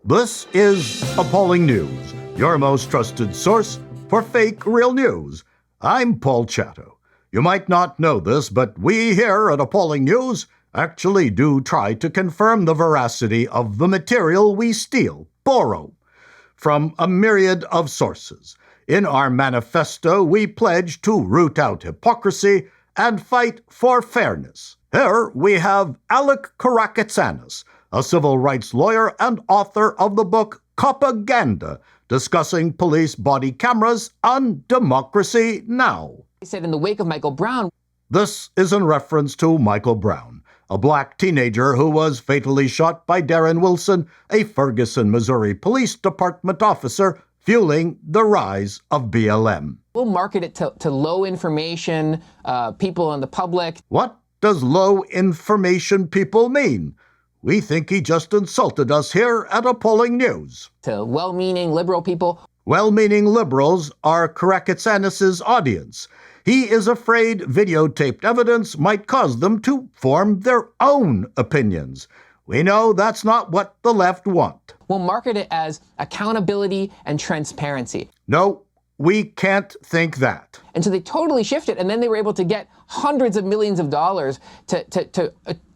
This is Appalling News, your most trusted source for fake real news. I'm Paul Chatto. You might not know this, but we here at Appalling News actually do try to confirm the veracity of the material we steal, borrow, from a myriad of sources. In our manifesto, we pledge to root out hypocrisy and fight for fairness. Here we have Alec Karakatsanis, a civil rights lawyer and author of the book Copaganda, discussing police body cameras on Democracy Now! He said in the wake of Michael Brown. This is in reference to Michael Brown, a black teenager who was fatally shot by Darren Wilson, a Ferguson, Missouri Police Department officer, fueling the rise of BLM. We'll market it to low information people in the public. What does low information people mean? We think he just insulted us here at Appalling News. To well-meaning liberal people. Well-meaning liberals are Karakatsanis' audience. He is afraid videotaped evidence might cause them to form their own opinions. We know that's not what the left want. We'll market it as accountability and transparency. No, we can't think that. And so they totally shifted, and then they were able to get hundreds of millions of dollars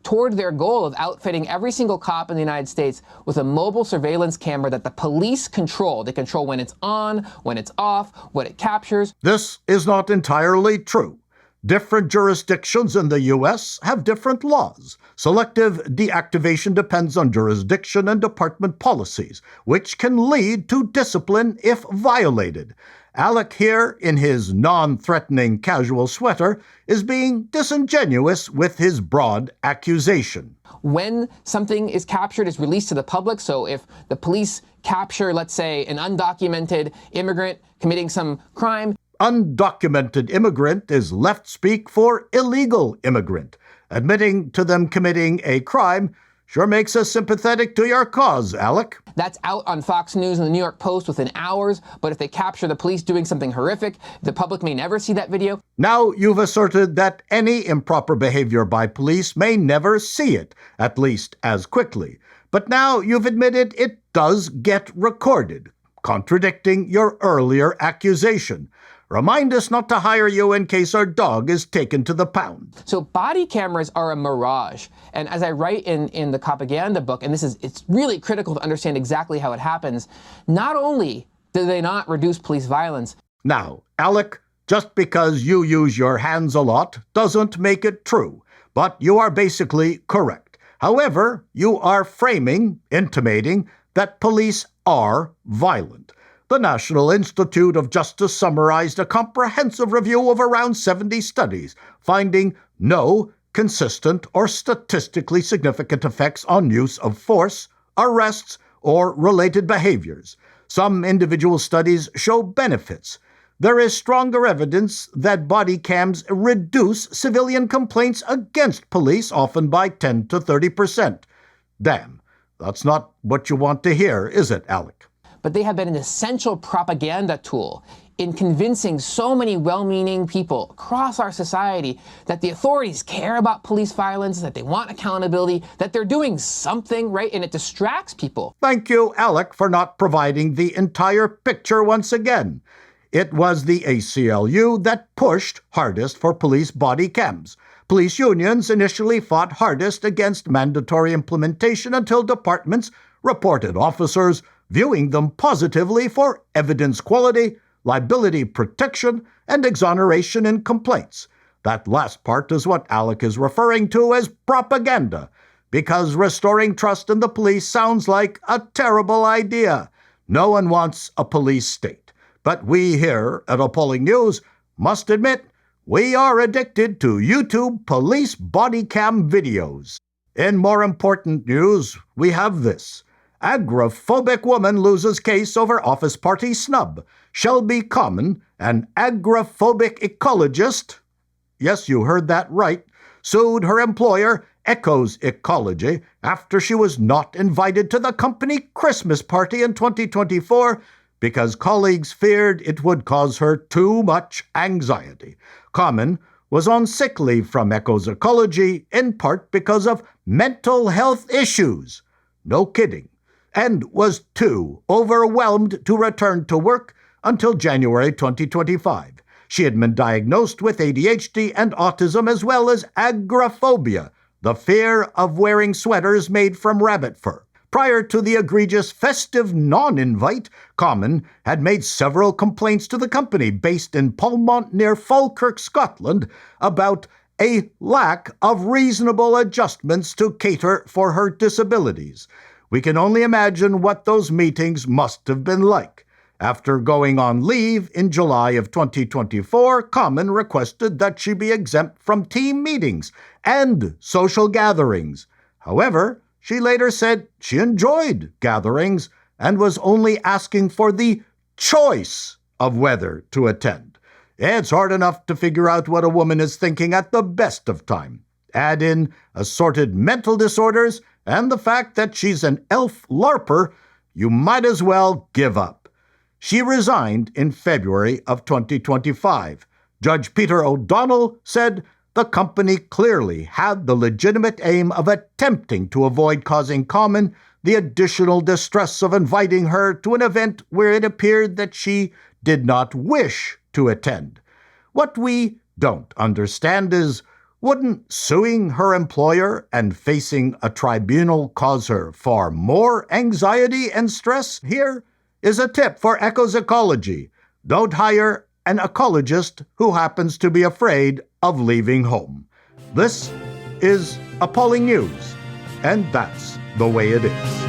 toward their goal of outfitting every single cop in the United States with a mobile surveillance camera that the police control. They control when it's on, when it's off, what it captures. This is not entirely true. Different jurisdictions in the U.S. have different laws. Selective deactivation depends on jurisdiction and department policies, which can lead to discipline if violated. Alec here, in his non-threatening casual sweater, is being disingenuous with his broad accusation. When something is captured, it's released to the public. So if the police capture, let's say, an undocumented immigrant committing some crime. Undocumented immigrant is left speak for illegal immigrant. Admitting to them committing a crime sure makes us sympathetic to your cause, Alec. That's out on Fox News and the New York Post within hours, but if they capture the police doing something horrific, the public may never see that video. Now you've asserted that any improper behavior by police may never see it, at least as quickly. But now you've admitted it does get recorded, contradicting your earlier accusation. Remind us not to hire you in case our dog is taken to the pound. So body cameras are a mirage. And as I write in the Copaganda book, and it's really critical to understand exactly how it happens, not only do they not reduce police violence. Now, Alec, just because you use your hands a lot doesn't make it true, but you are basically correct. However, you are intimating that police are violent. The National Institute of Justice summarized a comprehensive review of around 70 studies, finding no consistent or statistically significant effects on use of force, arrests, or related behaviors. Some individual studies show benefits. There is stronger evidence that body cams reduce civilian complaints against police, often by 10 to 30%. Damn, that's not what you want to hear, is it, Alec? But they have been an essential propaganda tool in convincing so many well-meaning people across our society that the authorities care about police violence, that they want accountability, that they're doing something, right? And it distracts people. Thank you, Alec, for not providing the entire picture once again. It was the ACLU that pushed hardest for police body cams. Police unions initially fought hardest against mandatory implementation until departments reported officers viewing them positively for evidence quality, liability protection, and exoneration in complaints. That last part is what Alec is referring to as propaganda, because restoring trust in the police sounds like a terrible idea. No one wants a police state. But we here at Appalling News must admit we are addicted to YouTube police body cam videos. In more important news, we have this. Agoraphobic woman loses case over office party snub. Shelby Common, an agoraphobic ecologist, yes, you heard that right, sued her employer, Echoes Ecology, after she was not invited to the company Christmas party in 2024 because colleagues feared it would cause her too much anxiety. Common was on sick leave from Echoes Ecology in part because of mental health issues. No kidding. and was too overwhelmed to return to work until January 2025. She had been diagnosed with ADHD and autism, as well as agoraphobia, the fear of wearing sweaters made from rabbit fur. Prior to the egregious festive non-invite, Common had made several complaints to the company based in Polmont near Falkirk, Scotland, about a lack of reasonable adjustments to cater for her disabilities. We can only imagine what those meetings must have been like. After going on leave in July of 2024, Common requested that she be exempt from team meetings and social gatherings. However, she later said she enjoyed gatherings and was only asking for the choice of whether to attend. It's hard enough to figure out what a woman is thinking at the best of time. Add in assorted mental disorders and the fact that she's an elf LARPer, you might as well give up. She resigned in February of 2025. Judge Peter O'Donnell said the company clearly had the legitimate aim of attempting to avoid causing Common the additional distress of inviting her to an event where it appeared that she did not wish to attend. What we don't understand is, wouldn't suing her employer and facing a tribunal cause her far more anxiety and stress? Here is a tip for Echo's ecology. Don't hire an ecologist who happens to be afraid of leaving home. This is Appalling News, and that's the way it is.